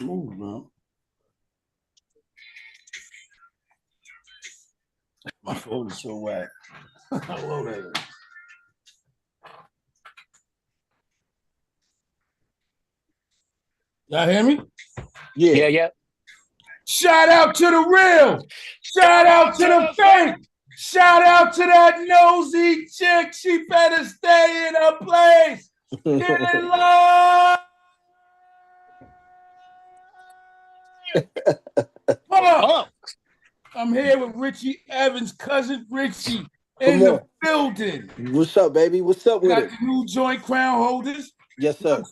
Smooth, man. My phone is so whack. How low that is. Y'all hear me? Yeah. Shout out to the real. Shout out to the fake. Shout out to that nosy chick. She better stay in her place. Get it live. I'm here with Richie Evans, cousin Richie, in the building. What's up, baby? What's up with it? Got the new joint crown holders. Yes, sir.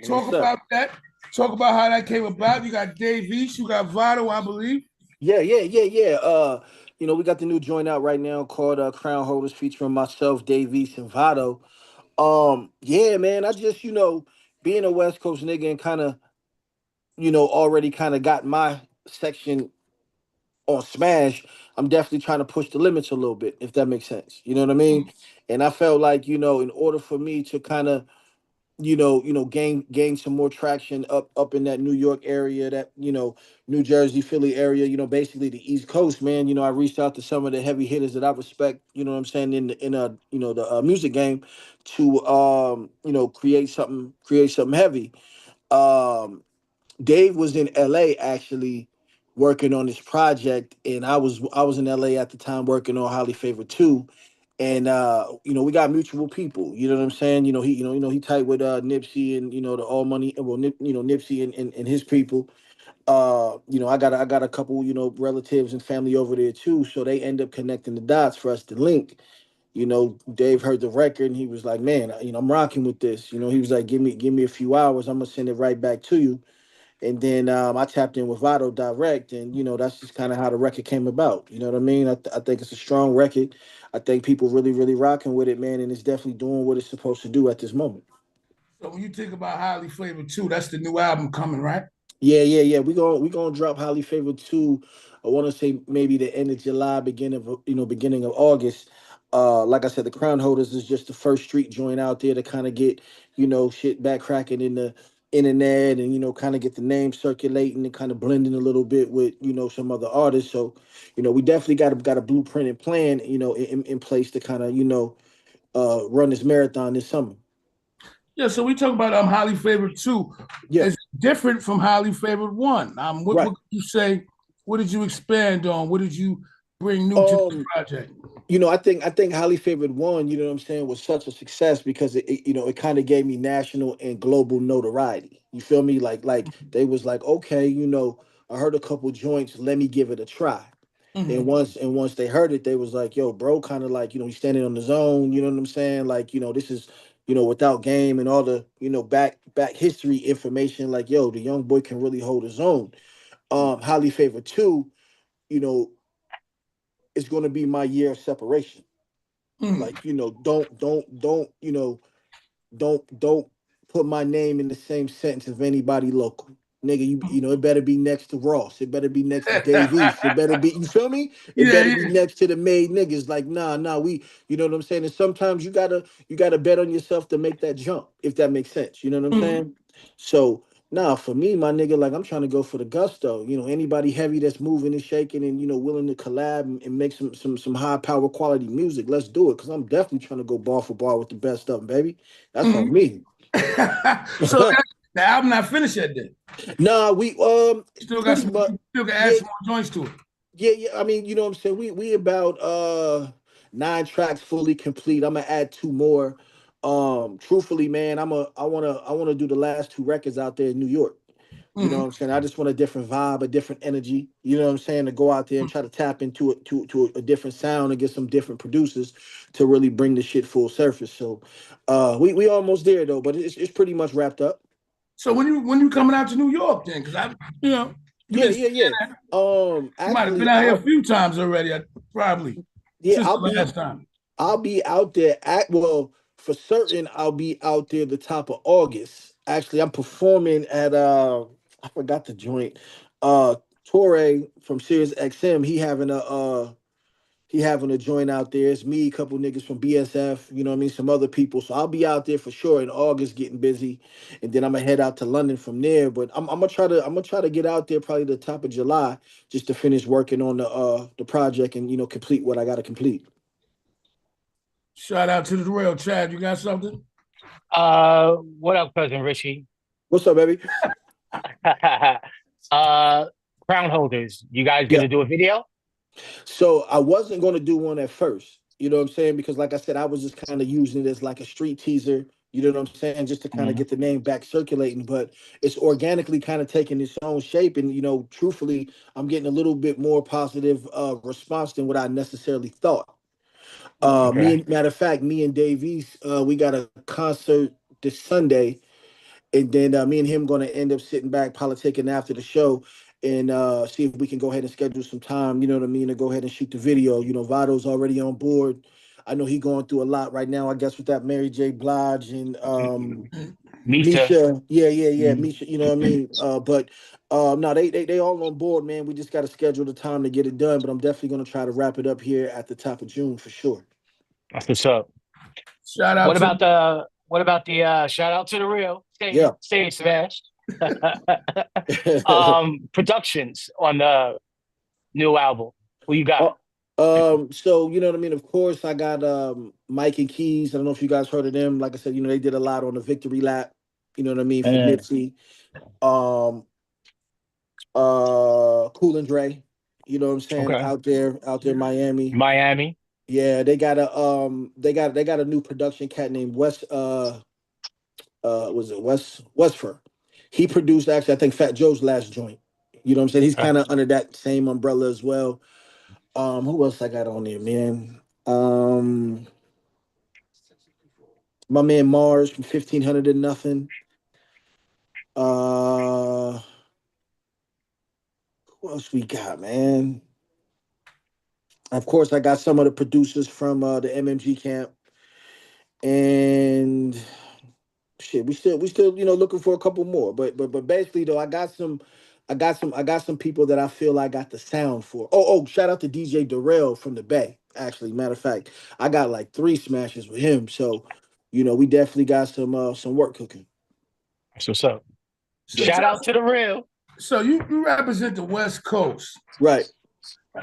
Talk about that. Talk about how that came about. You got Dave East, you got VADO, I believe. Yeah. We got the new joint out right now called Crown Holders featuring myself, Dave East, and VADO. Yeah, man. I just, being a West Coast nigga and kind of, already kind of got my section on Smash, I'm definitely trying to push the limits a little bit, if that makes sense. You know what I mean? And I felt like, in order for me to kind of gain some more traction up in that New York area, that New Jersey, Philly area, basically the East Coast, man. I reached out to some of the heavy hitters that I respect, what I'm saying, the music game, to create something heavy. Dave was in LA actually working on this project, and I was in LA at the time working on Highly Favored 2. And we got mutual people, you know what I'm saying? He tight with Nipsey and the All Money, well, Nipsey and his people. I got a couple, relatives and family over there too, so they end up connecting the dots for us to link. Dave heard the record and he was like, "Man, I'm rocking with this." He was like, "Give me a few hours, I'm gonna send it right back to you." And then I tapped in with VADO direct, and that's just kind of how the record came about. You know what I mean? I think it's a strong record. I think people really, really rocking with it, man, and it's definitely doing what it's supposed to do at this moment. So when you think about Highly Favored 2, that's the new album coming, right? Yeah. We gonna drop Highly Favored 2. I want to say maybe the end of July, beginning of August. Like I said, the Crown Holders is just the first street joint out there to kind of get shit back cracking in the internet, and kind of get the name circulating and kind of blending a little bit with some other artists. So we definitely got a blueprint and plan in place to kind of run this marathon this summer. Yeah, so we talk about Highly Favored 2. Yeah. It's different from Highly Favored 1. What did you say? What did you expand on? What did you bring new to the project? I think Highly Favored 1, what I'm saying, was such a success because it kind of gave me national and global notoriety. You feel me? Like they was like, okay, I heard a couple joints, let me give it a try. And once they heard it, they was like, yo, bro, kind of like, he's standing on his own, you know what I'm saying? Like, this is, without game and all the, back history information, like, yo, the young boy can really hold his own. Highly Favored 2, it's going to be my year of separation. Like, don't put my name in the same sentence of anybody local. Nigga, it better be next to Ross. It better be next to Dave East. It better be, you feel me? It better be next to the made niggas. Like, nah, we, you know what I'm saying? And sometimes you gotta bet on yourself to make that jump, if that makes sense. You know what I'm saying? So, nah, for me, my nigga, like, I'm trying to go for the gusto. Anybody heavy that's moving and shaking and, willing to collab and make some high power quality music, let's do it. Cause I'm definitely trying to go bar for bar with the best of them, baby. That's on me. So the album not finished yet then? Nah, we still got some, still can add some more joints to it. Yeah. I mean, you know what I'm saying? We about 9 tracks fully complete. I'm gonna add 2 more. Truthfully, man, I wanna do the last 2 records out there in New York. You know what I'm saying? I just want a different vibe, a different energy. You know what I'm saying? To go out there and try to tap into it to a different sound and get some different producers to really bring the shit full surface. So we almost there though, but it's pretty much wrapped up. So when you coming out to New York then? Because Yeah. You might have been out here a few times already, probably. Yeah, I'll be out there for certain. I'll be out there the top of August. Actually, I'm performing at I forgot the joint. Torre from Sirius XM. He having a joint out there. It's me, a couple niggas from BSF, you know what I mean, some other people. So I'll be out there for sure in August getting busy. And then I'm gonna head out to London from there. But I'm gonna try to get out there probably the top of July just to finish working on the project and complete what I gotta complete. Shout out to the real Chad. You got something? What up, cousin Richie? What's up, baby? uh, Crown holders, you guys Yeah. gonna do a video? So I wasn't going to do one at first, you know what I'm saying? Because like I said, I was just kind of using it as like a street teaser, you know what I'm saying? Just to kind of Mhm. get the name back circulating, but it's organically kind of taking its own shape. And, truthfully, I'm getting a little bit more positive response than what I necessarily thought. Okay. Matter of fact, me and Davies, we got a concert this Sunday, and then me and him going to end up sitting back politicking after the show and see if we can go ahead and schedule some time, you know what I mean, to go ahead and shoot the video. Vado's already on board. I know he going through a lot right now, I guess, with that Mary J. Blige and Misha. Misha. Yeah, Mhm. Misha, you know what I mean? But no, they all on board, man. We just got to schedule the time to get it done, but I'm definitely going to try to wrap it up here at the top of June for sure. That's what's up. Shout out to What about the shout out to the real Yeah. stage smash? Productions on the new album. Who you got? Uh, so you know what I mean? Of course, I got Mike and Keys. I don't know if you guys heard of them. Like I said, they did a lot on the victory lap, you know what I mean, for Nipsey. Um, Cool and Dre, you know what I'm saying, Okay. out there in Miami. Miami. Yeah, they got a new production cat named Wes was it Westford. He produced actually I think Fat Joe's last joint. You know what I'm saying? He's Okay. kind of under that same umbrella as well. Who else I got on there, man? My man Mars from 1500 to nothing. Uh, who else we got, man? Of course, I got some of the producers from the MMG camp, and shit, we still looking for a couple more. But basically though, I got some people that I feel I got the sound for. Oh, shout out to DJ Darrell from the Bay. Actually, matter of fact, I got like 3 smashes with him. So, we definitely got some work cooking. That's what's up. so Shout out tell, to the real. so you represent the West Coast. Right.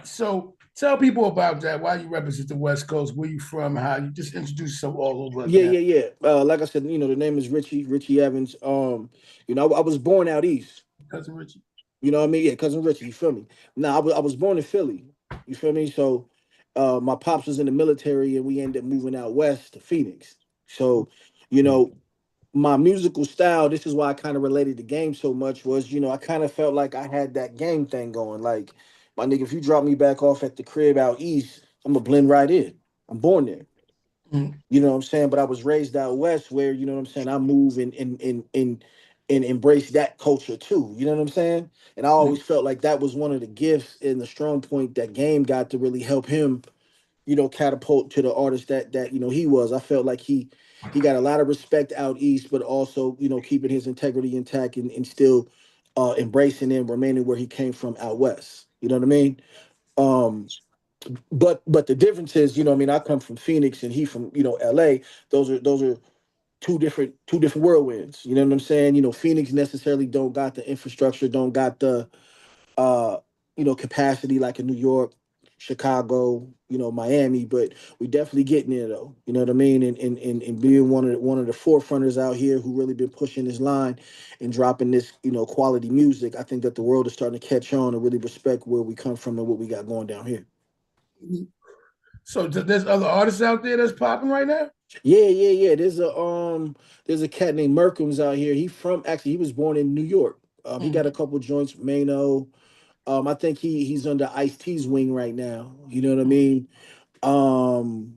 So tell people about that. Why you represent the West Coast? Where you from? How you just introduce yourself all over Yeah, again? yeah, yeah. Like I said, the name is Richie Evans. I was born out east. Cousin Richie. You know what I mean? Yeah, cousin Richie. You feel me? Now I was born in Philly. You feel me? So, my pops was in the military, and we ended up moving out west to Phoenix. So, you know, my musical style. This is why I kind of related to game so much. Was I kind of felt like I had that game thing going. Like, my nigga, if you drop me back off at the crib out east, I'm gonna blend right in. I'm born there. Mm. You know what I'm saying? But I was raised out west where, you know what I'm saying, I move and embrace that culture too. You know what I'm saying? And I always felt like that was one of the gifts and the strong point that game got to really help him, catapult to the artist that he was. I felt like he got a lot of respect out east, but also, keeping his integrity intact and still embracing and remaining where he came from out west. You know what I mean? Um, but the difference is, what I mean, I come from Phoenix and he from, LA. Those are two different whirlwinds. You know what I'm saying? Phoenix necessarily don't got the infrastructure, don't got the uh, capacity like in New York, Chicago, Miami, but we definitely getting there though. You know what I mean? And being one of the forefronters out here who really been pushing this line and dropping this, quality music. I think that the world is starting to catch on and really respect where we come from and what we got going down here. So there's other artists out there that's popping right now. Yeah. There's a cat named Merkums out here. He was born in New York. He got Mm. a couple joints, Mano. I think he's under Ice T's wing right now. You know what I mean? Um,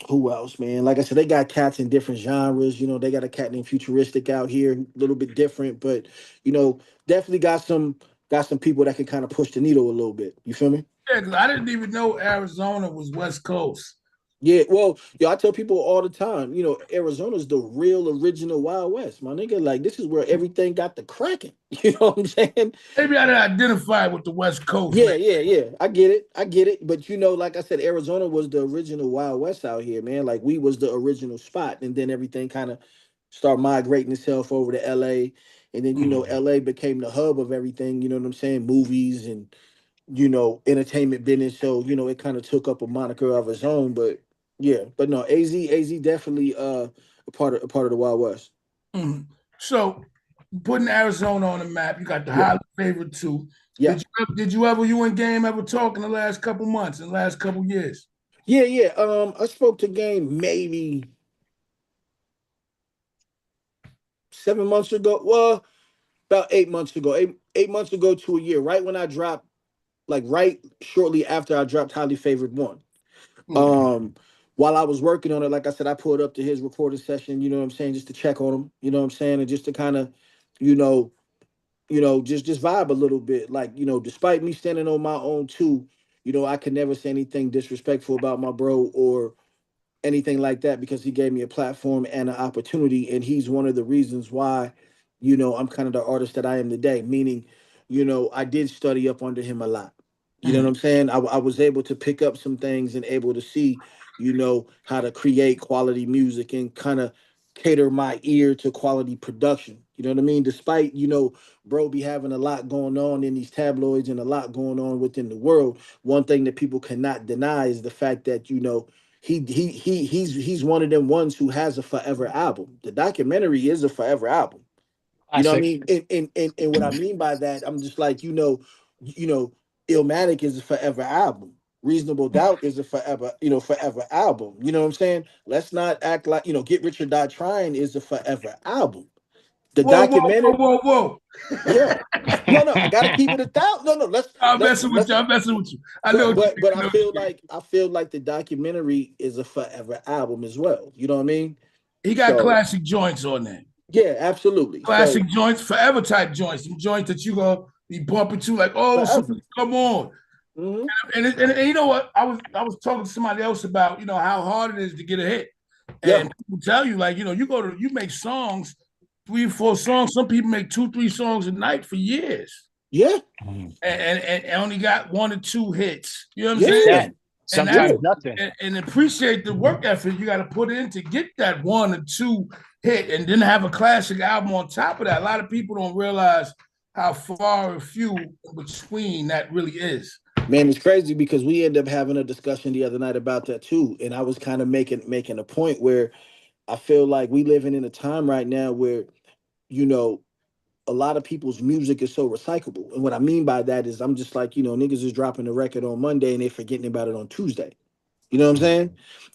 who else, man? Like I said, they got cats in different genres. They got a cat named Futuristic out here, a little bit different, but you know, definitely got some people that can kind of push the needle a little bit. You feel me? Yeah, because I didn't even know Arizona was West Coast. Yeah, well, I tell people all the time, Arizona's the real original Wild West, my nigga. Like, this is where everything got the cracking. You know what I'm saying? Maybe I didn't identify with the West Coast, man. Yeah. I get it. I get it. But like I said, Arizona was the original Wild West out here, man. Like, we was the original spot, and then everything kind of started migrating itself over to LA, and then LA became the hub of everything. You know what I'm saying? Movies and entertainment business. So, it kind of took up a moniker of its own. But yeah, but no, AZ definitely a part of the Wild West. Mhm. So putting Arizona on the map, you got the Yeah. highly favorite two. Yeah. You and Game ever talk in the last couple months, in the last couple years? Yeah. I spoke to Game maybe 7 months ago. Well, about 8 months ago. Eight months ago to a year, right when I dropped, like right shortly after I dropped Highly Favored One. Okay. Um, while I was working on it, like I said, I pulled up to his recording session, you know what I'm saying, just to check on him, you know what I'm saying, and just to kind of, you know, just vibe a little bit. Like, despite me standing on my own too, I could never say anything disrespectful about my bro or anything like that, because he gave me a platform and an opportunity, and he's one of the reasons why I'm kind of the artist that I am today. Meaning, I did study up under him a lot. You know what Mhm. I'm saying? I was able to pick up some things and able to see how to create quality music and kind of cater my ear to quality production. You know what I mean? Despite bro be having a lot going on in these tabloids and a lot going on within the world, one thing that people cannot deny is the fact that he's one of them ones who has a forever album. The documentary is a forever album. You know what I Classic. mean? And what I mean by that, I'm just like, Illmatic is a forever album. Reasonable Doubt is a forever album. You know what I'm saying? Let's not act like, Get Rich or Die Trying is a forever album. The Whoa, whoa, documentary, whoa, whoa, whoa. yeah. No, I gotta keep it 1,000. No, I'm let's messing with let's you. I'm messing with you. I know but what you but mean. but I I know what feel you mean. like the documentary is a forever album as well. You know what I mean? He got So classic joints on there. yeah, absolutely. So Classic joints, forever type joints. Some joints that you gonna be bumping to like, oh, so forever. come on. Hmm. And you know what? I was talking to somebody else about how hard it is to get a hit, Yeah, and people tell you like you make songs, 3 or 4 songs. Some people make 2 3 songs a night for years, yeah, and only got 1 or 2 hits. You know what I'm If saying? yeah, that, And that's yeah, sometimes nothing. and appreciate the work effort you got to put in to get that 1 or 2 hit, and then have a classic album on top of that. A lot of people don't realize how far and few in between that really is. man, it's crazy because we ended up having a discussion the other night about that too, and I was kind of making a point where I feel like we living in a time right now where you know a lot of people's music is so recyclable, and what I mean by that is I'm just like niggas is dropping a record on Monday and they forgetting about it on Tuesday. You know what I'm saying?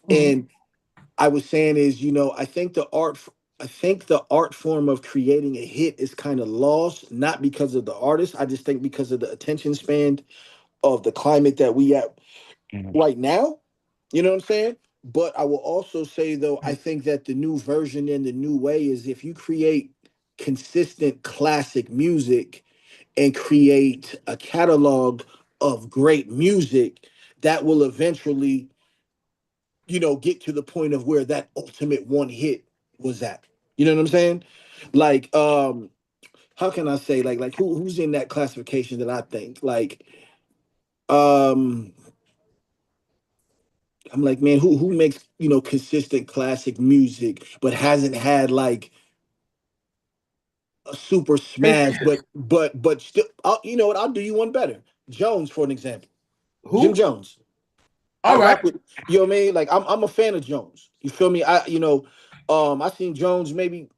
Mhm. And I was saying is, I think the art form of creating a hit is kind of lost, not because of the artist. I just think because of the attention span of the climate that we at Mhm. right now. You know what I'm saying? But I will also say though, I think that the new version and the new way is if you create consistent classic music and create a catalog of great music, that will eventually get to the point of where that ultimate one hit was at. You know what I'm saying? Like, how can I say like who's in that classification that I think like um I'm like, man, who makes consistent classic music but hasn't had like a super Great smash, hits. but still, you know what? I'll do you one better. Jones, for an example. Jim Who? Jones. I All right. rock with, you know what I mean? Like I'm a fan of Jones. You feel me? I seen Jones maybe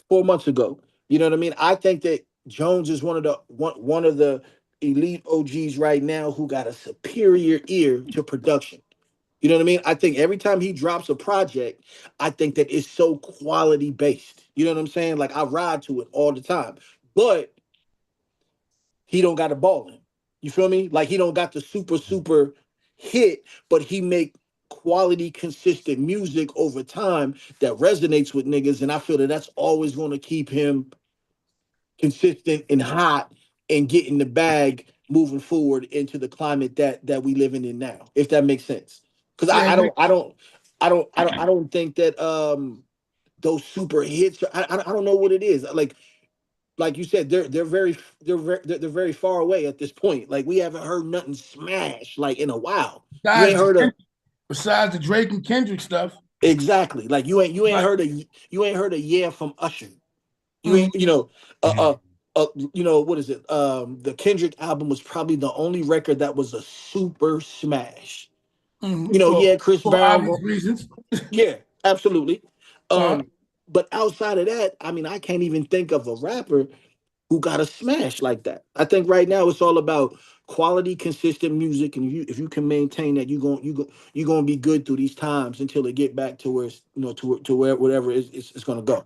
4 months ago. You know what I mean? I think that Jones is one of the elite OGs right now who got a superior ear to production. You know what I mean? I think every time he drops a project, I think that it's so quality based. You know what I'm saying? Like I ride to it all the time. But he don't got a ball in. You feel me? Like he don't got the super hit, but he make quality, consistent music over time that resonates with niggas, and I feel that that's always going to keep him consistent and hot and getting the bag moving forward into the climate that we living in now. If that makes sense, because Yeah, I don't. I don't think that those super hits. I don't know what it is. Like you said, they're very far away at this point. Like we haven't heard nothing smash like in a while. You ain't heard a Besides the Drake and Kendrick stuff. exactly like you ain't Like, heard a yeah from Usher. You mhm, ain't what is it? The Kendrick album was probably the only record that was a super smash. mhm, Yeah, Chris for Brown. obvious reasons. Yeah, absolutely. Uh, But outside of that, I mean, I can't even think of a rapper who got a smash like that. I think right now it's all about quality, consistent music, and if you can maintain that, you're gonna be good through these times until it get back to where it's to where whatever it's gonna go.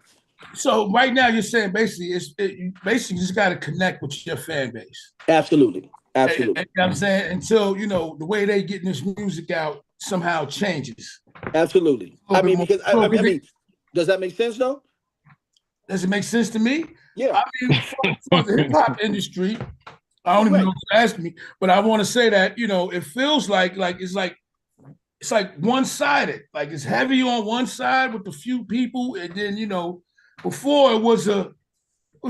so right now you're saying basically you basically just got to connect with your fan base. Absolutely, And absolutely, I'm saying until the way they getting this music out somehow changes absolutely. a I little bit mean, more. because So I mean, does that make sense though? does it make sense to me? Yeah, I mean, for the hip hop industry, I don't even know right, if you asked me, but I want to say that it feels like it's like one sided. Like it's heavy on one side with a few people, and then before it was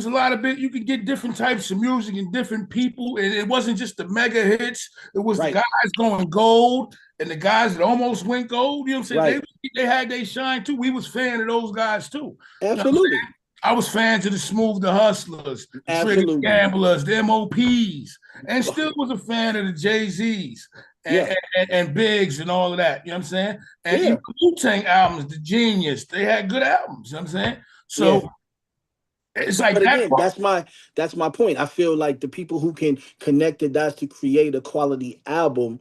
a lot of bit. You could get different types of music and different people, and it wasn't just the mega hits. It was the right, guys going gold and the guys that almost went gold. You know what I'm saying? right. They had they shine too. We was fan of those guys too. You know what I'm Absolutely, saying? I was fans of the Smooth, the Hustlers, the Trigger absolutely. Gamblers, the MOPs, and still was a fan of the Jay Z's Yeah, and Biggs and all of that. You know what I'm saying? And even yeah, Wu-Tang albums, the Genius, they had good albums. You know what I'm saying? yeah. So it's like But that again, part. that's my point. I feel like the people who can connect the dots to create a quality album,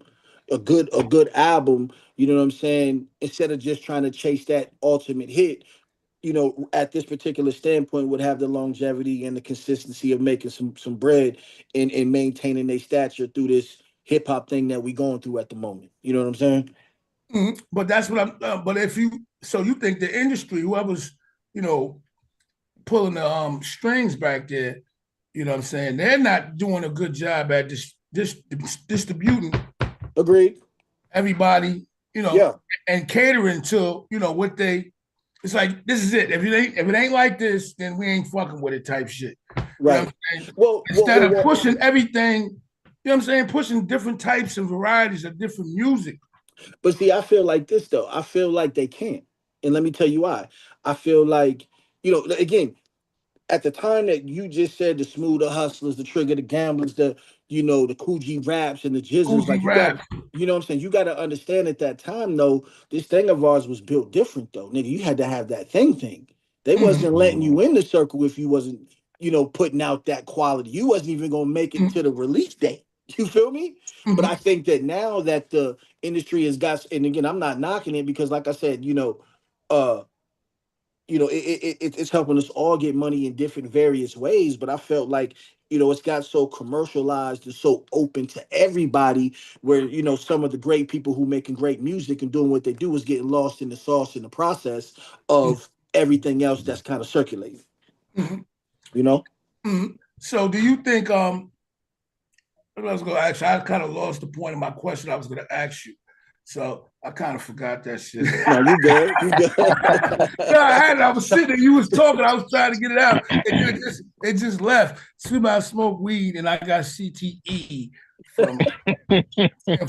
a good album, you know what I'm saying, instead of just trying to chase that ultimate hit, at this particular standpoint would have the longevity and the consistency of making some bread and maintaining their stature through this hip hop thing that we going through at the moment. You know what I'm saying? But that's what I'm. But if you so you think the industry, whoever's you know pulling the strings back there, you know what I'm saying, they're not doing a good job at distributing Agreed. everybody, Yeah. and catering to what they. It's like this is it. If it ain't like this, then we ain't fucking with it type shit. You know what Right. I'm saying? Instead of Well. pushing everything, you know what I'm saying, pushing different types and varieties of different music. But see, I feel like this though. I feel like they can't. And let me tell you why. I feel like, again, at the time that you just said the smoother hustlers, the trigger, the gamblers, the Coogee raps and the jizzles, Uzi like rap. what I'm saying? You gotta understand at that time though, this thing of ours was built different though. Nigga, you had to have that thing. They Mm-hmm, wasn't letting you in the circle if you wasn't, putting out that quality. You wasn't even gonna make it to the release date. You feel me? But mm-hmm, I think that now that the industry has got, and again, I'm not knocking it because, like I said, uh, it's helping us all get money in different various ways. But I felt like, it's got so commercialized and so open to everybody where, some of the great people who making great music and doing what they do is getting lost in the sauce in the process of everything else that's kind of circulating, mm-hmm, you know? mm-hmm. So do you think I was going to ask you, I kind of lost the point of my question I was going to ask you. So I kind of forgot that shit. No, you good. You good. No, I had it. I was sitting there. You was talking. I was trying to get it out. It just left. See, I smoke weed and I got CTE from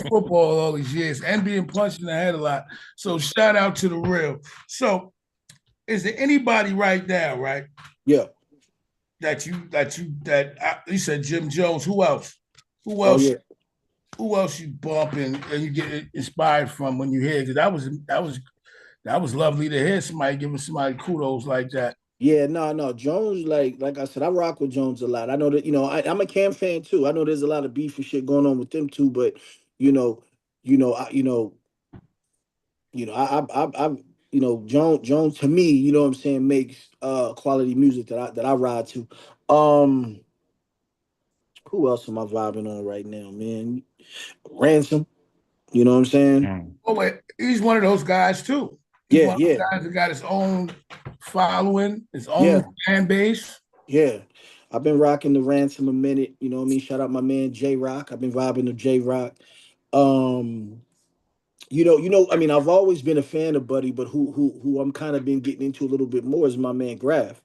football all these years and being punched in the head a lot. So shout out to the real. So is there anybody right now, right? Yeah. You said Jim Jones. Who else? Who Oh else? yeah. Who else you bump and you get inspired from when you hear? Because that was lovely to hear somebody giving somebody kudos like that. Yeah, no. Jones, like I said, I rock with Jones a lot. I know that, I'm a Cam fan too. I know there's a lot of beef and shit going on with them too, but you know, I Jones to me, you know what I'm saying, makes quality music that I ride to. Um, who else am I vibing on right now, man? Ransom, you know what I'm saying? Oh wait, he's one of those guys too. He's Yeah, one of yeah, those guys that got his own following, his own yeah, fan base. yeah. I've been rocking the Ransom a minute, you know what I mean? Shout out my man J Rock. I've been vibing to J Rock. Um, I mean, I've always been a fan of Buddy, but who I'm kind of been getting into a little bit more is my man Graf.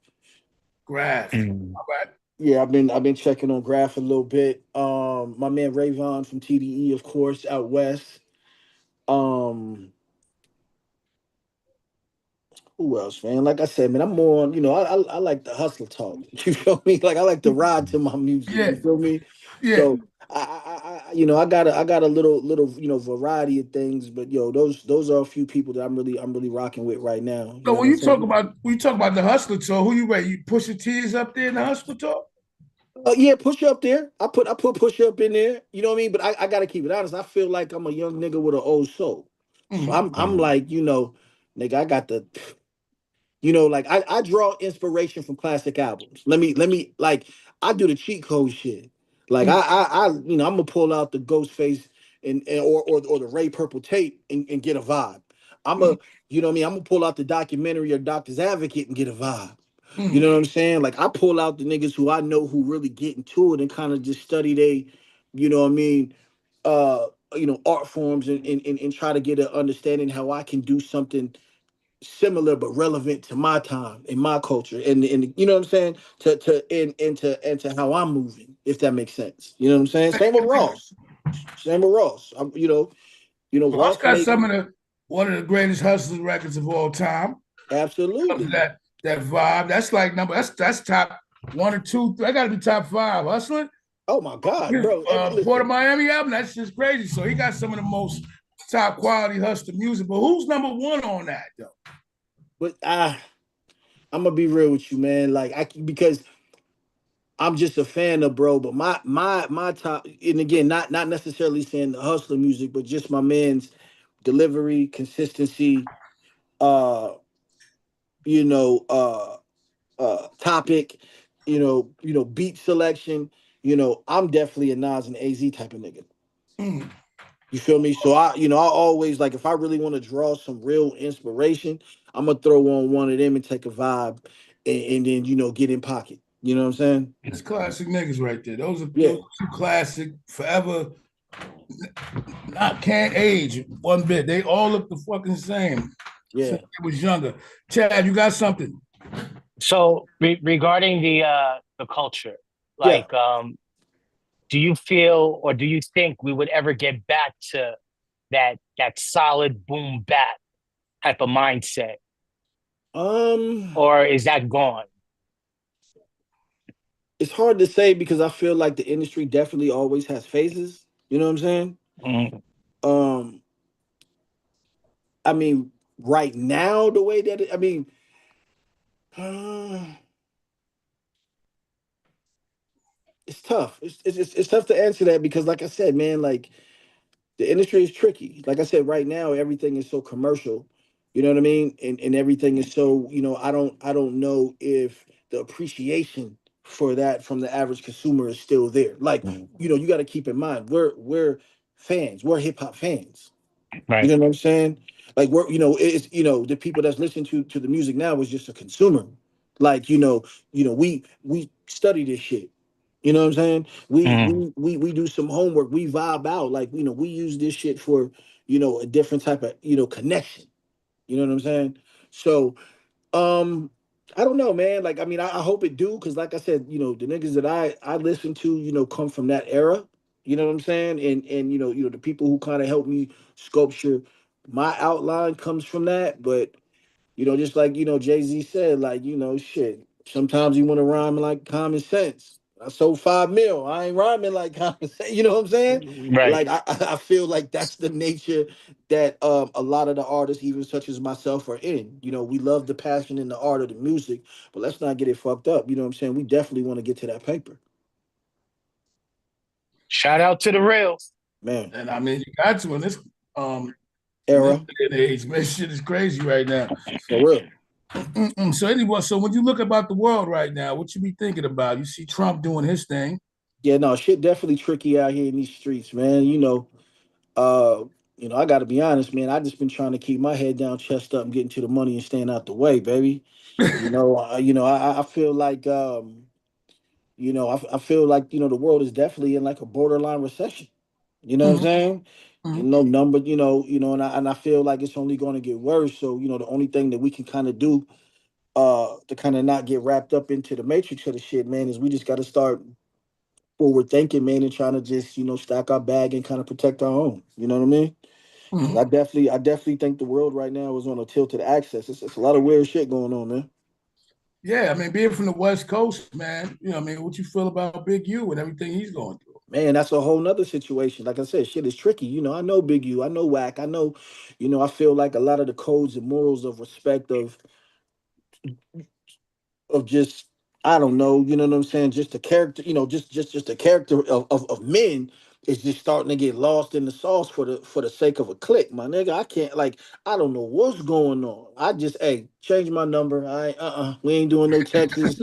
Graph. Mm. All right. Yeah, I've been checking on Graf a little bit. My man Rayvon from TDE, of course, out west. Um, who else, man? Like I said, man, I'm more on. I like the hustler talk. You feel me? Like I like to ride to my music. Yeah. You feel me? Yeah. So I got a little variety of things, but those are a few people that I'm really rocking with right now. You So know what I'm saying? when you talk about the hustler tour, who you rate? You Pusha T is up there in the hustler tour? Yeah, push up there. I put push up in there. You know what I mean? But I gotta keep it honest. I feel like I'm a young nigga with an old soul. So Mm. I'm like, nigga, I got the like I draw inspiration from classic albums. Let me like I do the cheat code shit. Like Mm. I'm gonna pull out the Ghostface or the Ray Purple tape and get a vibe. I'm Mm. a you know what I mean. I'm gonna pull out the documentary or Doctor's Advocate and get a vibe. You Mm. know what I'm saying? Like I pull out the niggas who I know who really get into it and kind of just study they, you know what I mean, art forms and try to get an understanding how I can do something similar but relevant to my time and my culture and you know what I'm saying to how I'm moving, if that makes sense. You know what I'm saying? Same with Ross. Same with Ross. Ross Ross got made some of the one of the greatest hustlers records of all time. Comes to absolutely. that vibe. That's like number. That's top one or two. That got to be top five. Hustling. Oh my God, His bro. Port of Listen, Miami album. That's just crazy. So he got some of the most top quality hustler music. But who's number one on that though? but I'm gonna be real with you, man. Like because I'm just a fan of bro, but my top, and again, not necessarily saying the hustler music, but just my man's delivery, consistency, uh, you know, uh topic, beat selection. I'm definitely a Nas and AZ type of nigga. Mm. You feel me? So I always like if I really want to draw some real inspiration, I'm gonna throw on one of them and take a vibe and then get in pocket. You know what I'm saying? It's classic niggas right there. Those Yeah, are two classic, forever, not can't age one bit. They all look the fucking same since yeah, I was younger. Chad, you got something? So regarding the culture, yeah. like do you feel or do you think we would ever get back to that solid boom bap type of mindset, Um, or is that gone? it's hard to say because I feel like the industry definitely always has phases. You know what I'm saying? Mm, Um, I mean, right now the way that I mean, uh, it's tough. It's tough to answer that because, like I said, man, like the industry is tricky. Like I said, right now everything is so commercial. You know what I mean? And everything is so I don't know if the appreciation for that from the average consumer is still there. Like mm, you got to keep in mind we're fans. We're hip hop fans. You right. know what I'm saying? Like we're it's the people that's listening to the music now is just a consumer. Like we study this shit. You know what I'm saying? We Mm, we we we do some homework. We vibe out. Like we use this shit for a different type of connection. You know what I'm saying? So I don't know, man. Like I mean, I hope it do because like I said, the niggas that I listen to, come from that era. You know what I'm saying? And the people who kind of helped me sculpture my outline comes from that. But just like Jay-Z said, like shit. Sometimes you want to rhyme like common sense. I sold 5 mil. I ain't rhyming like common sense. You know what I'm saying? right. Like I feel like that's the nature that a lot of the artists, even such as myself, are in. We love the passion and the art of the music, but let's not get it fucked up. You know what I'm saying? We definitely want to get to that paper, Shout out to the real. man. And I mean, you got to um in this Era day and age, man, shit is crazy right now. for real. Mm-mm. So anyway, so when you look about the world right now, what you be thinking about? You see Trump doing his thing. Yeah, no, shit definitely tricky out here in these streets, man. Uh, I got to be honest, man. I just been trying to keep my head down, chest up, and getting to the money and staying out the way, baby. I feel like, I feel like the world is definitely in like a borderline recession. You know what I'm Mhm. saying? number, and I feel like it's only going to get worse. So, the only thing that we can kind of do to kind of not get wrapped up into the matrix of the shit, man, is we just got to start forward thinking, man, and trying to just, stack our bag and kind of protect our own. You know what I mean? Because I definitely think the world right now is on a tilted axis. It's a lot of weird shit going on, man. Yeah, I mean, being from the West Coast, man, I mean, what you feel about Big U and everything he's going through? Man, that's a whole nother situation. Like I said, shit is tricky. I know Big U, I know Whack, I know, I feel like a lot of the codes and morals of respect of just, I don't know, you know what I'm saying? Just the character, just the character of men is just starting to get lost in the sauce for the sake of a click, my nigga. I can't, like, I don't know what's going on. I just, hey, change my number. We ain't doing no Texas.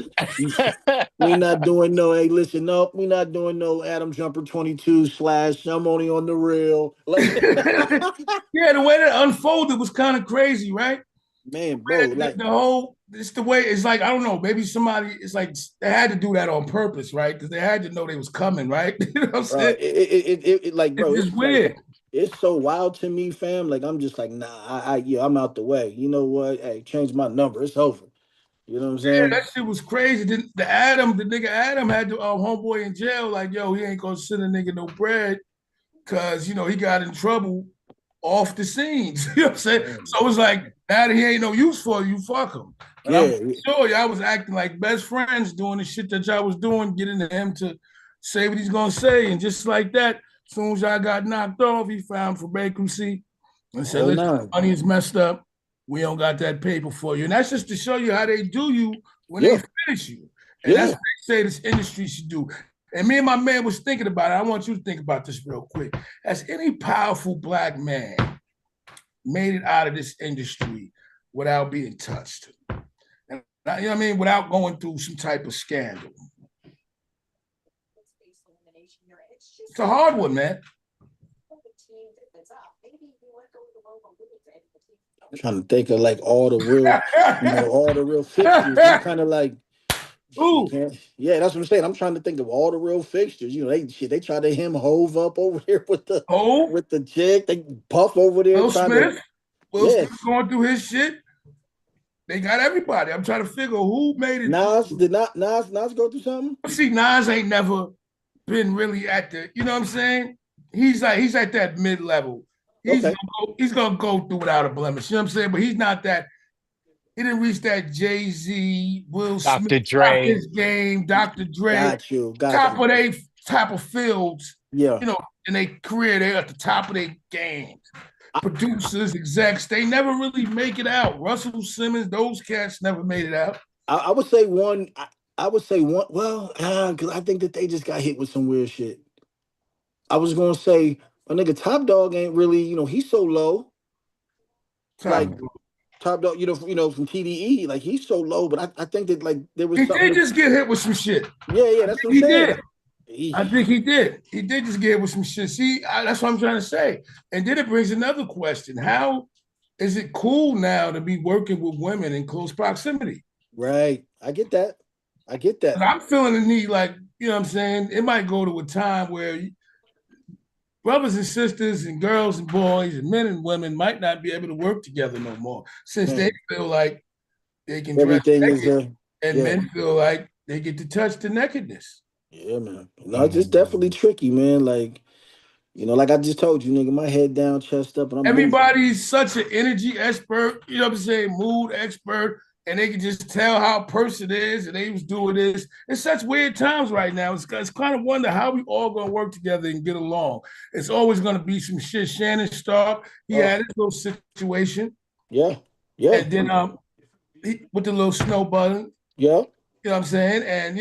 We not doing no, hey, listen up. We not doing no Adam Jumper 22 / I'm only on the real. Like Yeah, the way that unfolded was kind of crazy, right? man, bro, like The whole, it's the way, it's like, I don't know, maybe somebody, it's like they had to do that on purpose, right? Because they had to know they was coming, right? You know what I'm saying? like, bro, It's it's just like weird. it's so wild to me, fam. Like I'm just like, nah, yeah, I'm out the way. You know what? Hey, change my number. It's over. You know what I'm Yeah, saying? that shit was crazy. The nigga Adam had the homeboy in jail, like, yo, he ain't gonna send a nigga no bread because he got in trouble off the scenes. You know what I'm saying? So it was like, now that he ain't no use for you, fuck him. And I'm Yeah, sure y'all was acting like best friends doing the shit that y'all was doing, getting to him to say what he's gonna say. And just like that, as soon as y'all got knocked off, he filed for bankruptcy and said, all listen, nine. money is messed up. We don't got that paper for you. And that's just to show you how they do you when they Yeah, finish you. And that's yeah. what they say this industry should do. And me and my man was thinking about it. I want you to think about this real quick. Has any powerful black man made it out of this industry without being touched? And, you know what I mean? Without going through some type of scandal. It's a hard one, man. I'm trying to think of like all the real, all the real fixtures. I'm kind of like, Ooh. can't. Yeah, that's what I'm saying. I'm trying to think of all the real fixtures. They try to him Hove up over here with the chick. They Puff over there Will trying Smith. to. Will Yes. Smith going through his shit. They got everybody. I'm trying to figure who made it. Nas go through something? See, Nas ain't never been really at the, you know what I'm saying? He's at that mid level. Okay. He's gonna go through without a blemish. You know what I'm saying? But he's not that. He didn't reach that Jay-Z, Will Smith, Dr. Dre. his game, Dr. Dre, Got you. top of fields. Yeah. In their career, they're at the top of their games. Producers, execs, they never really make it out. Russell Simmons, those cats never made it out. I would say one. I would say one. Well, because I think that they just got hit with some weird shit. I was gonna say a nigga Top Dog ain't really. He's so low. Like Top Dog, from TDE, like he's so low. But I think that like there was he something. Did just get hit with some shit. Yeah, that's what I'm saying. I think he did. He did just get hit with some shit. See, that's what I'm trying to say. And then it brings another question: how is it cool now to be working with women in close proximity? Right. I get that. I'm feeling the need, like, you know what I'm saying? It might go to a time where brothers and sisters and girls and boys and men and women might not be able to work together no more since they feel like they can dress naked, and men feel like they get to touch the nakedness. Yeah, man. No, it's just definitely tricky, man. Like, like I just told you, nigga, my head down, chest up, and I'm Everybody's such an energy expert, you know what I'm saying, mood expert, and they can just tell how a person is, and they was doing this. It's such weird times right now. It's kind of wonder how we all gonna work together and get along. It's always gonna be some shit. Shannon Sharp, he had his little situation. Yeah. And then with the little snow button. Yeah. You know what I'm saying? And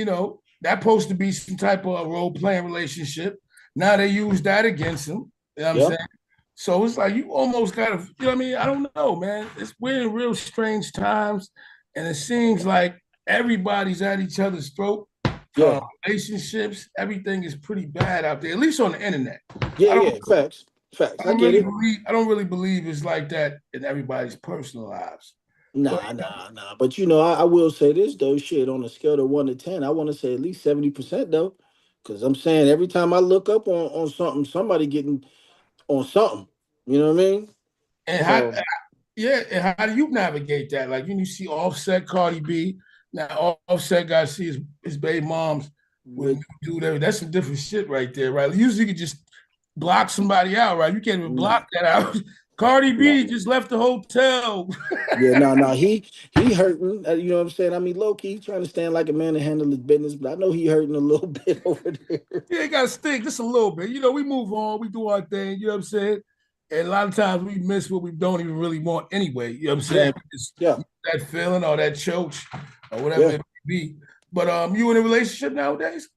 that's supposed to be some type of role-playing relationship. Now they use that against him. You know what I'm saying? So it's like you almost gotta, you know what I mean? I don't know, man. We're in real strange times, and it seems like everybody's at each other's throat. Yeah. Relationships, everything is pretty bad out there, at least on the internet. Yeah. Facts. I get it. I don't really believe it's like that in everybody's personal lives. Nah. But I will say this though, shit, on a scale of 1 to 10, I want to say at least 70% though. Cause I'm saying every time I look up on something, somebody getting on something. You know what I mean? And how, So yeah, and how do you navigate that? Like you see Offset, Cardi B. Now Offset got to see his baby moms with with new dude. That's some different shit right there, right? Usually you could just block somebody out, right? You can't even nah, block that out. Cardi nah. B just left the hotel. Yeah, no. He hurting. You know what I'm saying? I mean, low key, he trying to stand like a man and handle his business, but I know he hurting a little bit over there. Yeah, it got to stink just a little bit. You know, we move on, we do our thing. You know what I'm saying? And a lot of times we miss what we don't even really want anyway. You know what I'm Yeah, saying? Just yeah, that feeling or that choke or whatever yeah. it may be. But you in a relationship nowadays?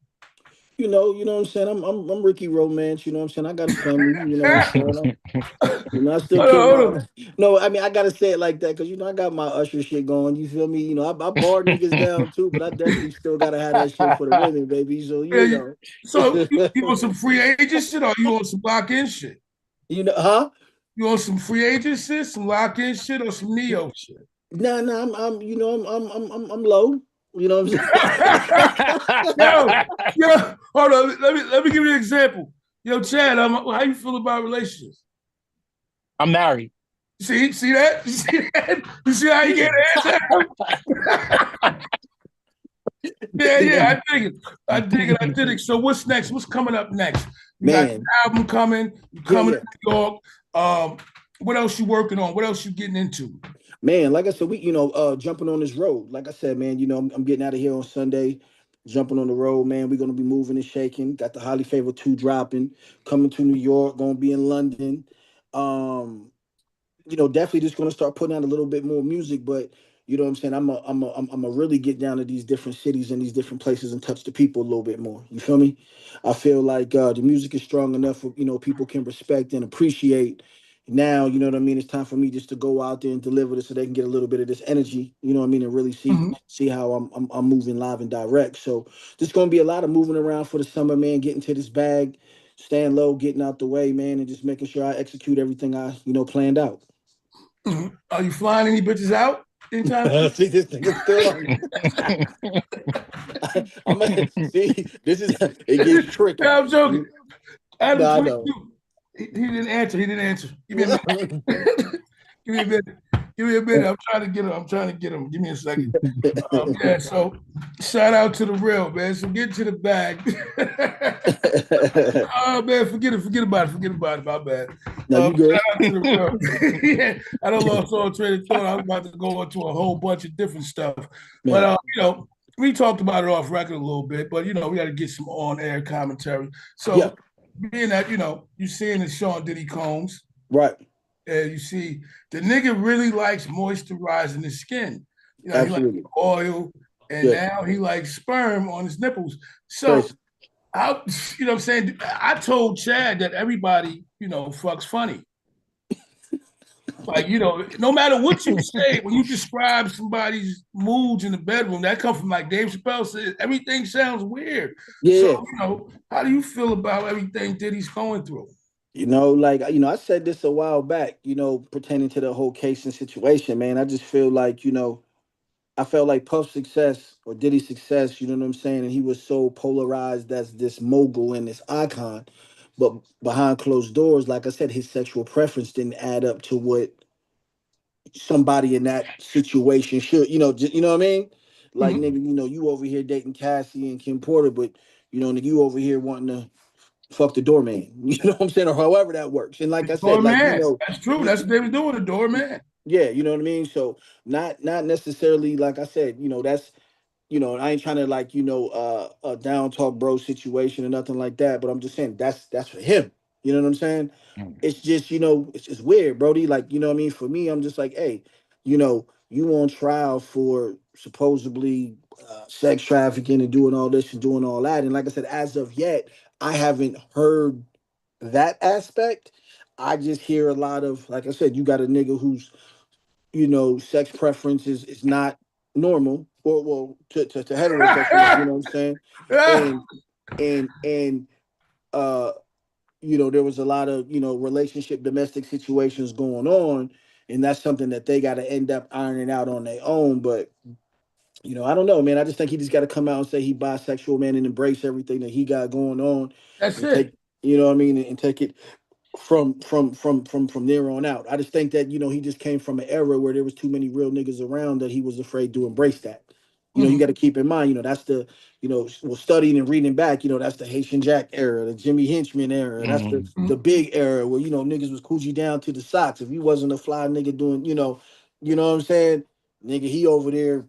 You know what I'm saying? I'm Ricky Romance, you know what I'm saying? I got a family, you know what I'm saying? I still put Hold on. my no, I mean I gotta say it like that because I got my usher shit going. You feel me? I bar niggas down too, but I definitely still gotta have that shit for the women, baby. So Yeah, you know. so you want some free agent shit or you want some lock in shit? Huh? You want some free agent shit, some lock in shit, or some neo shit? Nah, I'm I'm low. You know what I'm yo, saying? hold on. Let me give you an example. Yo, Chad, how you feel about relationships? I'm married. See that? You see that? You see how you get an answer? Yeah, I dig it. So what's next? What's coming up next? You got Man, the album coming. You yeah, coming yeah. to New York. What else you working on? What else you getting into? Man, like I said, we jumping on this road. Like I said, man, I'm getting out of here on Sunday, jumping on the road, man. We're gonna be moving and shaking. Got the Highly Favored 2 dropping, coming to New York, gonna be in London. Um, definitely just gonna start putting out a little bit more music, but you know what I'm saying? I'm a really get down to these different cities and these different places and touch the people a little bit more. You feel me? I feel like the music is strong enough for people can respect and appreciate. Now, you know what I mean? It's time for me just to go out there and deliver this so they can get a little bit of this energy, you know what I mean, and really see Mhm. see how I'm moving live and direct. So there's gonna be a lot of moving around for the summer, man, getting to this bag, staying low, getting out the way, man, and just making sure I execute everything I, planned out. Mhm. Are you flying any bitches out anytime soon? See, this nigga still on. I'm gonna see. This is it gets tricky. Yeah, I'm joking. Adam No, I know. 22. He didn't answer. He didn't answer. Give me a minute. Give me a minute. Give me a minute. I'm trying to get him. I'm trying to get him. Give me a second. Yeah, so shout out to the real, man. So get to the bag. Oh man, forget it. Forget about it. Forget about it. My bad. No, you good? Shout out to the real. Yeah, I don't lost all train of thought. I was about to go into a whole bunch of different stuff. But Man, we talked about it off record a little bit, but we got to get some on-air commentary. yeah, So being that, you seeing the Sean Diddy Combs, right. and you see the nigga really likes moisturizing his skin. He likes Absolutely. oil, and Yeah, now he likes sperm on his nipples. So crazy. I, what I'm saying, I told Chad that everybody, fucks funny. Like, no matter what you say, when you describe somebody's moods in the bedroom, that comes from like Dave Chappelle says, everything sounds weird. So, Yeah. how do you feel about everything Diddy's going through? I said this a while back, pertaining to the whole case and situation, man. I just feel like, I felt like Puff's success or Diddy's success, you know what I'm saying? And he was so polarized as this mogul and this icon. But behind closed doors, like I said, his sexual preference didn't add up to what somebody in that situation should, you know what I mean? Like, Mhm. nigga, you over here dating Cassie and Kim Porter, but, nigga, you over here wanting to fuck the doorman. You know what I'm saying? Or however that works. And like I said, like, Doorman. That's true. That's what they was doing, the doorman. yeah, you know what I mean? So not necessarily like I said, that's I ain't trying to like, a down talk bro situation or nothing like that, but I'm just saying that's for him. You know what I'm saying? It's just, it's just weird, Brody. Like, you know what I mean? For me, I'm just like, hey, you on trial for supposedly sex trafficking and doing all this and doing all that. And like I said, as of yet, I haven't heard that aspect. I just hear a lot of, like I said, you got a nigga who's sex preference is not normal, or well, to heterosexuals, you know what I'm saying? And and uh, there was a lot of, relationship domestic situations going on, and that's something that they got to end up ironing out on their own. But I don't know, man. I just think he just got to come out and say he bisexual, man, and embrace everything that he got going on That's and it. take, you know what I mean, and take it from there on out. I just think that he just came from an era where there was too many real niggas around that he was afraid to embrace that. You got to keep in mind, that's the well, studying and reading back, that's the Haitian Jack era, the Jimmy Henchman era. That's the big era where niggas was coochie down to the socks. If you wasn't a fly nigga doing, you know what I'm saying, nigga, he over there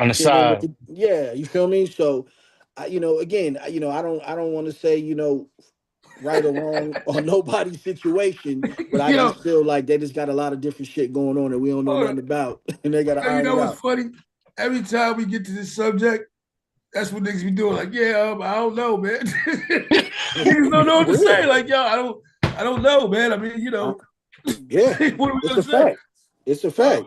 on the chilling with side. the, yeah, you feel me? So, again, I don't want to say, right or wrong on nobody's situation, but I Yo, just feel like they just got a lot of different shit going on that we don't know hold nothing on. about, and they got to You iron know it what's out. funny? Every time we get to this subject, that's what niggas be doing. Like, yeah, I don't know, man. Niggas don't know what to say. Like, yo, I don't know, man. I mean, Yeah, what are we it's gonna a say? fact. It's a fact.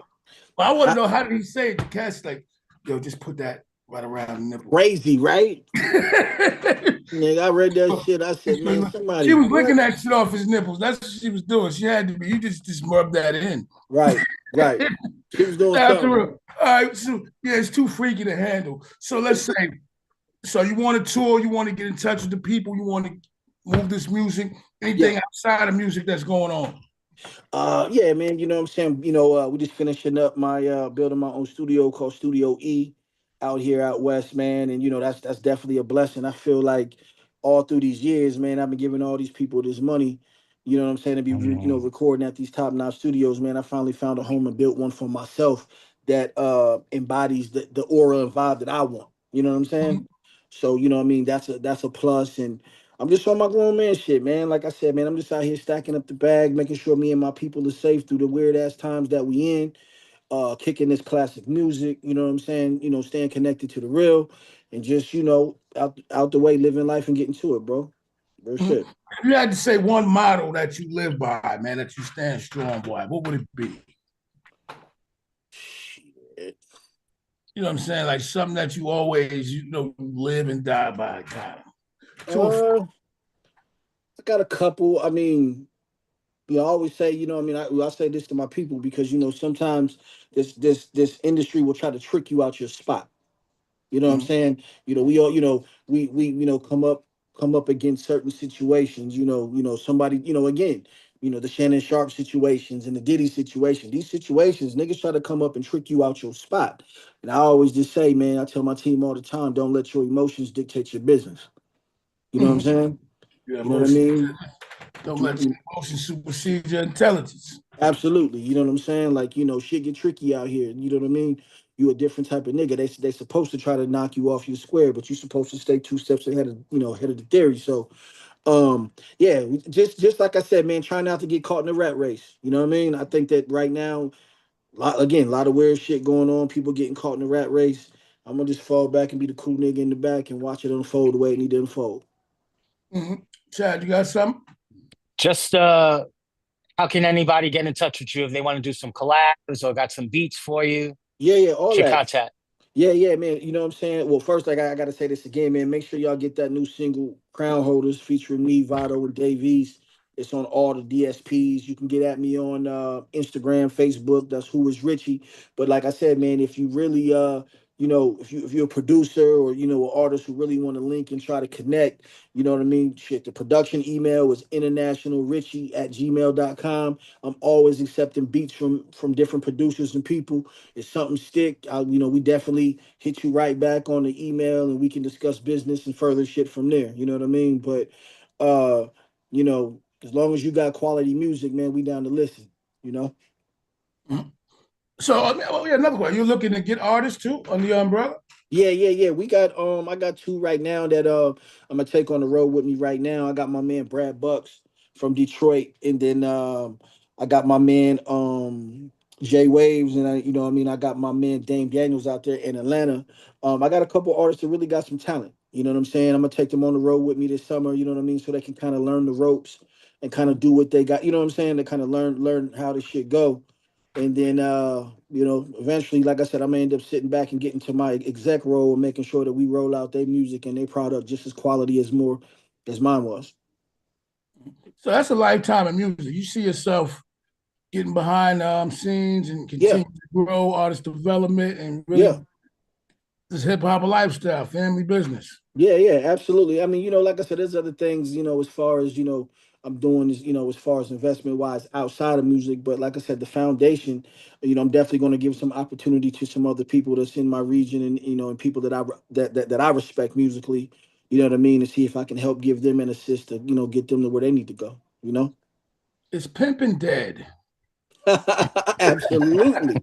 Well, I want to I, know, how did he say it? The cat's like, yo, just put that right around the nipple. crazy, right? Nigga, I read that shit. I said, man, She somebody was what? licking that shit off his nipples. That's what she was doing. She had to be. You just rub that in. Right, right. She was doing After something. all right, so yeah, it's too freaky to handle. So let's say, so you want to tour, you want to get in touch with the people, you want to move this music, anything Yeah. outside of music that's going on. Yeah, man, you know what I'm saying? We just finishing up my building my own studio called Studio E out here out west, man. And that's definitely a blessing. I feel like all through these years, man, I've been giving all these people this money, you know what I'm saying, to be recording at these top-notch studios, man. I finally found a home and built one for myself that embodies the aura and vibe that I want. You know what I'm saying? So, what I mean, that's a plus. And I'm just on my grown man shit, man. Like I said, man, I'm just out here stacking up the bag, making sure me and my people are safe through the weird ass times that we in. Kicking this classic music, you know what I'm saying? Staying connected to the real, and just out the way, living life and getting to it, bro. Real shit. If you had to say one motto that you live by, man, that you stand strong by, what would it be? Shit. You know what I'm saying? Like something that you always, live and die by, kind of. I got a couple. I mean, I always say, I say this to my people because sometimes this industry will try to trick you out your spot. You know what I'm saying? We all, we come up against certain situations, somebody, again, the Shannon Sharp situations and the Diddy situation. These situations, niggas try to come up and trick you out your spot. And I always just say, man, I tell my team all the time, don't let your emotions dictate your business. You know what I'm saying? Your You know what I emotions. mean? Don't let your emotions supersede your intelligence. Absolutely. You know what I'm saying? Like, shit get tricky out here. You know what I mean? You a different type of nigga. They supposed to try to knock you off your square, but you're supposed to stay two steps ahead of, ahead of the theory. So yeah, just like I said, man, try not to get caught in the rat race. You know what I mean? I think that right now, a lot of weird shit going on, people getting caught in the rat race. I'm gonna just fall back and be the cool nigga in the back and watch it unfold the way it need to unfold. Chad, you got something? Just how can anybody get in touch with you if they want to do some collabs or got some beats for you? Yeah, all Your that. contact. Yeah, man. You know what I'm saying? Well, first, I got to say this again, man. Make sure y'all get that new single, Crown Holders, featuring me, Vado, and Davies. It's on all the DSPs. You can get at me on Instagram, Facebook. That's Who Is Richie. But like I said, man, if you really, if you're a producer or an artist who really want to link and try to connect, you know what I mean? Shit, the production email is internationalrichie@gmail.com. I'm always accepting beats from different producers and people. If something stick, we definitely hit you right back on the email and we can discuss business and further shit from there. You know what I mean? But as long as you got quality music, man, we down to listen, you know? So, another question. You're looking to get artists too on the umbrella? Yeah. We got I got two right now that I'm gonna take on the road with me right now. I got my man Brad Bucks from Detroit, and then I got my man Jay Waves, and I got my man Dame Daniels out there in Atlanta. I got a couple artists that really got some talent. You know what I'm saying? I'm gonna take them on the road with me this summer, you know what I mean, so they can kind of learn the ropes and kind of do what they got, you know what I'm saying, to kind of learn how this shit go. And then, eventually, like I said, I'm gonna end up sitting back and getting to my exec role and making sure that we roll out their music and their product just as quality as more as mine was. So that's a lifetime of music. You see yourself getting behind scenes and Yeah, continue to grow artist development and yeah, really this hip hop lifestyle, family business. yeah, absolutely. I mean, like I said, there's other things, as far as, I'm doing is, as far as investment wise outside of music. But like I said, the foundation, I'm definitely going to give some opportunity to some other people that's in my region, and and people that that I respect musically. You know what I mean? To see if I can help give them an assist to get them to where they need to go. Is pimping dead? Absolutely.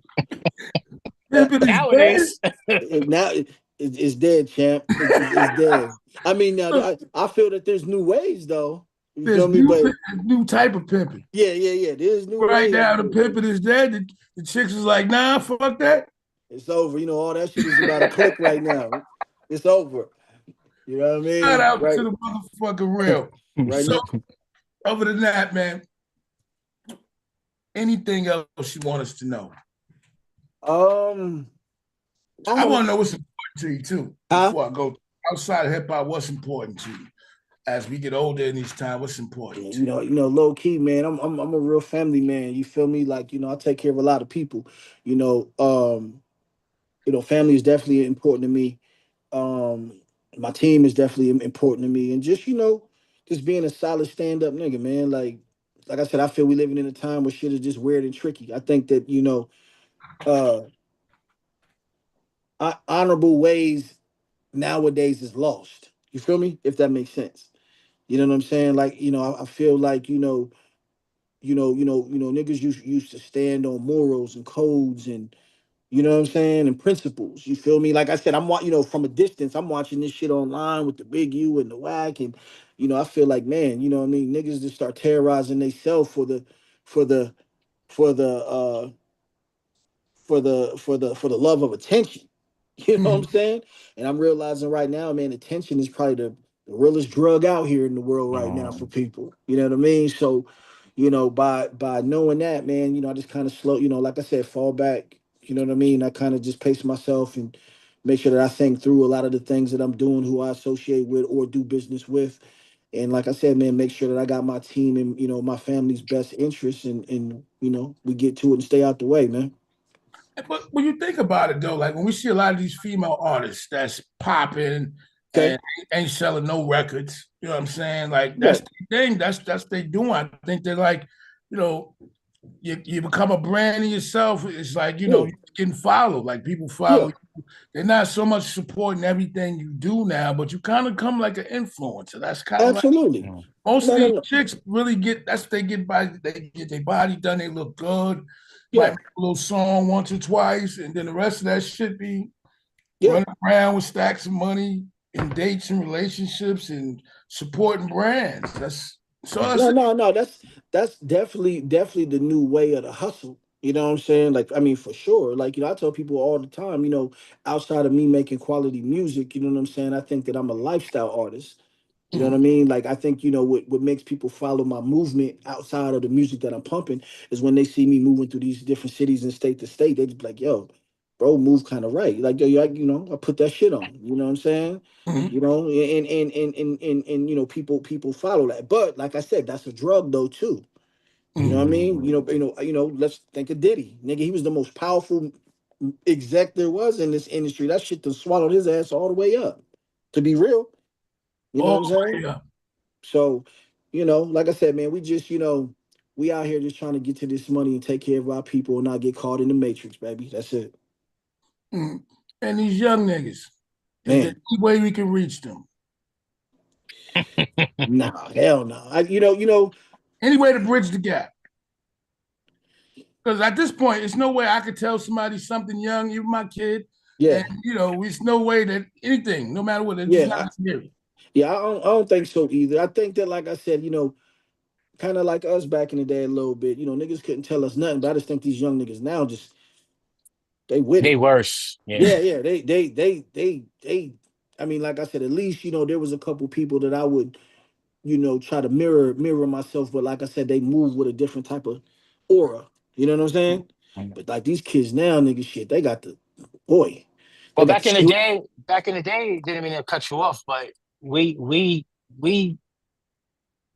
Pimping is dead. Nowadays, Now it's dead, champ. It's dead. I mean, now I feel that there's new ways though. You There's feel me? new, But new type of pimping. yeah. There's new Right ways. now, the pimping is dead. The chicks is like, nah, fuck that. It's over. All that shit is about a click right now. It's over. You know what I Shout mean? out Right, to the motherfucking real. right So, now. other than that, man, anything else you want us to know? Um, I I want don't. to know what's important to you too. Huh? Before I go outside of hip hop, what's important to you as we get older in these times? What's important to you? Low key, man. I'm a real family man. You feel me? Like, I take care of a lot of people. You know, um, family is definitely important to me. My team is definitely important to me, and just being a solid stand up nigga, man. Like I said, I feel we living in a time where shit is just weird and tricky. I think that uh, honorable ways nowadays is lost. You feel me? If that makes sense. You know what I'm saying? Like, I feel like niggas used to stand on morals and codes and what I'm saying, and principles. You feel me? Like I said, from a distance, I'm watching this shit online with the big U and the whack, and I feel like, man, what I mean, niggas just start terrorizing themselves for the for the for the love of attention. You know what I'm Mhm. saying? And I'm realizing right now, man, attention is probably the realest drug out here in the world right now for people. You know what I mean? So, by knowing that, man, I just kind of slow, like I said, fall back. You know what I mean? I kind of just pace myself and make sure that I think through a lot of the things that I'm doing, who I associate with or do business with. And like I said, man, make sure that I got my team and my family's best interests, and we get to it and stay out the way, man. But when you think about it, though, like when we see a lot of these female artists that's popping Okay. and ain't selling no records, you know what I'm saying? Like that's Right. the thing. That's they doing. I think they're like, you know, you become a brand in yourself. It's like Yeah. you're getting followed. Like people follow Yeah. you. They're not so much supporting everything you do now, but you kind of come like an influencer. That's kind of like Absolutely. most of No, no, these no. chicks really get. That's they get by. They get their body done. They look good. Might Yeah. make a little song once or twice, and then the rest of that shit be Yeah. running around with stacks of money and dates and relationships and supporting brands. That's so. That's No, no, no. That's definitely the new way of the hustle. You know what I'm saying? Like, I mean, for sure. Like, I tell people all the time, outside of me making quality music, you know what I'm saying? I think that I'm a lifestyle artist. You know what I mean? Like, I think, what makes people follow my movement outside of the music that I'm pumping is when they see me moving through these different cities and state to state, they just be like, yo, bro, move kind of right. Like, yo, I put that shit on. You know what I'm saying? Mhm. And people follow that. But like I said, that's a drug though too. You know what I Mhm. mean? Let's think of Diddy. Nigga, he was the most powerful exec there was in this industry. That shit done swallowed his ass all the way up. To be real. You know what Oh I'm saying? yeah. So, like I said, man, we just, we out here just trying to get to this money and take care of our people and not get caught in the matrix, baby. That's it. Mhm. And these young niggas, is there Man, any way we can reach them? nah, hell no. Any way to bridge the gap? Because at this point, it's no way I could tell somebody something young, even my kid, and Yeah, it's no way that anything, no matter what, they're just yeah, not here. yeah. I don't think so either. I think that, like I said, kind of like us back in the day a little bit. Niggas couldn't tell us nothing, but I just think these young niggas now just they with they it. worse. Yeah. Yeah. They. I mean, like I said, at least there was a couple people that I would try to mirror myself, but like I said, they move with a different type of aura. You know what I'm saying? But like these kids now, nigga, shit, they got the boy, they Well, got the back in the day, didn't mean to cut you off, but we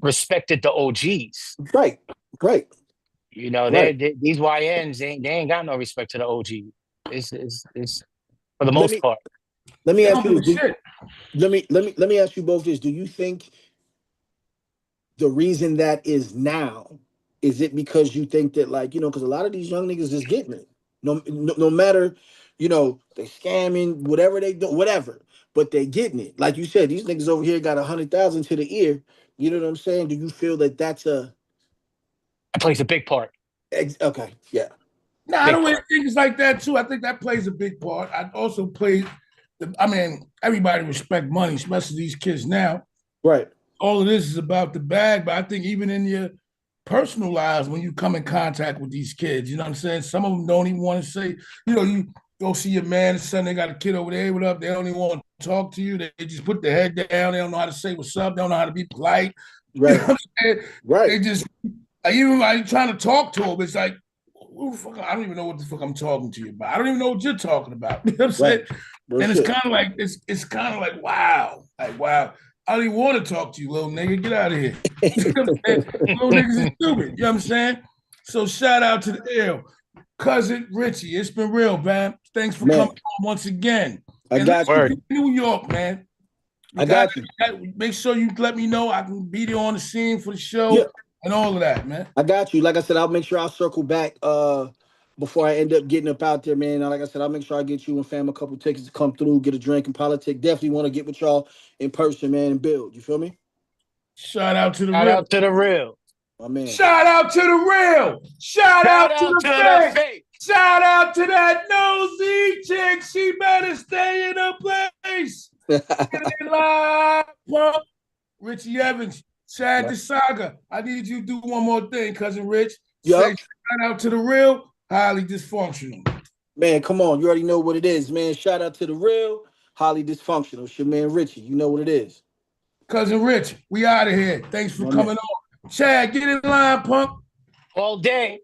respected the OGs. right, right, right. These YNs they ain't got no respect to the OG. It's for the Let most me part. let me They ask don't you give this. a shit. Let me ask you both this. Do you think the reason that is now, is it because you think that, like, because a lot of these young niggas is getting it. No matter, they scamming, whatever they do, whatever, but they getting it. Like you said, these niggas over here got 100,000 to the ear. You know what I'm saying? Do you feel that that's It plays a big part. Okay, yeah. No, I don't really think it's like that too. I think that plays a big part. I also play everybody respect money, especially these kids now. Right. All of this is about the bag, but I think even in your personal lives, when you come in contact with these kids, you know what I'm saying? Some of them don't even want to say, you go see your man, son, they got a kid over there, what up? They don't even want to talk to you. They just put their head down. They don't know how to say what's up. They don't know how to be polite. Right. You know what I'm saying? Right. They just, even when I'm trying to talk to them, it's like, who the fuck? I don't even know what the fuck I'm talking to you about. I don't even know what you're talking about. You know what I'm saying? And it's kind of like, it's kind of like, wow. Like, wow. I don't even want to talk to you, little nigga. Get out of here. You know what I'm saying? Little niggas is stupid. You know what I'm saying? So shout out to the ill. Cousin Richie. It's been real, man. Thanks for coming on once again. I got you. New York, man. I got you. Make sure you let me know. I can be there on the scene for the show and all of that, man. I got you. Like I said, I'll make sure I'll circle back before I end up getting up out there, man. Like I said, I'll make sure I get you and fam a couple tickets to come through, get a drink and politic. Definitely want to get with y'all in person, man, and build. You feel me? Shout out to the Shout real. out to the real. My man. Shout out to the real. Shout out to the fake. Shout out to that nosy chick. She better stay in her place. Live, pump. Richie Evans, Chad the Saga. I need you to do one more thing, cousin Rich. Say shout out to the real, highly dysfunctional. Man, come on. You already know what it is, man. Shout out to the real, highly dysfunctional. It's your man Richie. You know what it is. Cousin Rich, we out of here. Thanks for coming on. Chad, get in line, punk. All day.